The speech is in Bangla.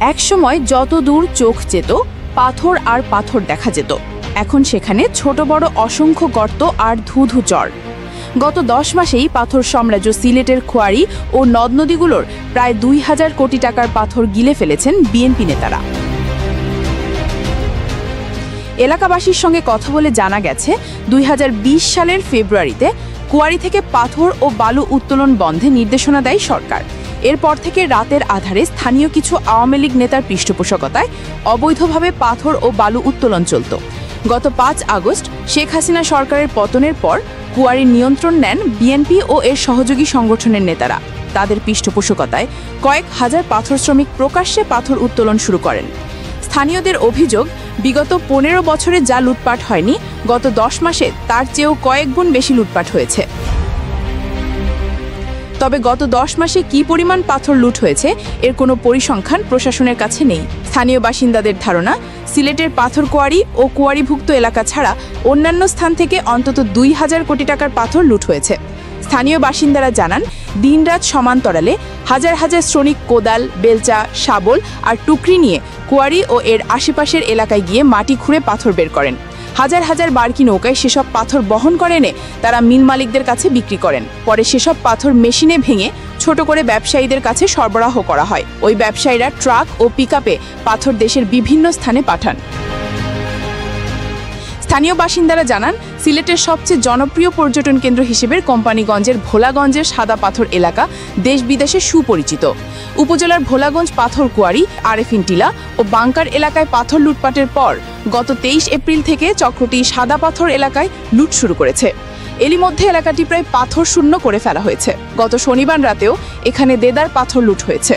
একসময় যত দূর চোখ যেত পাথর আর পাথর দেখা যেত। এখন সেখানে ছোট বড় অসংখ্য গর্ত আর ধুধু চর। গত 10 মাসেই পাথর সাম্রাজ্য সিলেটের খোয়ারি ও নদ নদীগুলোর প্রায় 2000 কোটি টাকার পাথর গিলে ফেলেছেন বিএনপি নেতারা। এলাকাবাসীর সঙ্গে কথা বলে জানা গেছে 2020 সালের ফেব্রুয়ারিতে কুয়ারি থেকে পাথর ও বালু উত্তোলন বন্ধে নির্দেশনা দেয় সরকার। এরপর থেকে রাতের আধারে স্থানীয় কিছু আওয়ামী লীগ নেতার পৃষ্ঠপোষকতায় অবৈধভাবে পাথর ও বালু উত্তোলন চলত। গত 5 আগস্ট শেখ হাসিনা সরকারের পতনের পর কুয়ারির নিয়ন্ত্রণ নেন বিএনপি ও এর সহযোগী সংগঠনের নেতারা। তাদের পৃষ্ঠপোষকতায় কয়েক হাজার পাথর শ্রমিক প্রকাশ্যে পাথর উত্তোলন শুরু করেন। স্থানীয়দের অভিযোগ, বিগত 15 বছরে যা লুটপাট হয়নি, গত 10 মাসে তার চেয়েও কয়েক গুণ বেশি লুটপাট হয়েছে। তবে গত 10 মাসে কী পরিমাণ পাথর লুট হয়েছে এর কোনো পরিসংখ্যান প্রশাসনের কাছে নেই। স্থানীয় বাসিন্দাদের ধারণা, সিলেটের পাথর কোয়ারি ও কোয়ারিভুক্ত এলাকা ছাড়া অন্যান্য স্থান থেকে অন্তত 2000 কোটি টাকার পাথর লুট হয়েছে। স্থানীয় বাসিন্দারা জানান, দিনরাত সমান্তরালে হাজার হাজার শ্রমিক কোদাল, বেলচা, শাবল আর টুকরি নিয়ে কোয়ারি ও এর আশেপাশের এলাকায় গিয়ে মাটি খুঁড়ে পাথর বের করেন। হাজার হাজার বার্কি নৌকায় সেসব পাথর বহন করে এনে তারা মিল মালিকদের কাছে বিক্রি করেন। পরে সেসব পাথর মেশিনে ভেঙে ছোট করে ব্যবসায়ীদের কাছে সরবরাহ করা হয়। ওই ব্যবসায়ীরা ট্রাক ও পিকআপে পাথর দেশের বিভিন্ন স্থানে পাঠান। স্থানীয় বাসিন্দারা জানান, সিলেটের সবচেয়ে জনপ্রিয় পর্যটন কেন্দ্র হিসেবে কোম্পানিগঞ্জের ভোলাগঞ্জের সাদা পাথর এলাকা দেশ বিদেশে সুপরিচিত। উপজেলার ভোলাগঞ্জ পাথর কোয়ারি, আরেফিন টিলা ও বাংকার এলাকায় পাথর লুটপাটের পর গত 23 এপ্রিল থেকে চক্রটি সাদা পাথর এলাকায় লুট শুরু করেছে। এরই মধ্যে এলাকাটি প্রায় পাথর শূন্য করে ফেলা হয়েছে। গত শনিবার রাতেও এখানে দেদার পাথর লুট হয়েছে।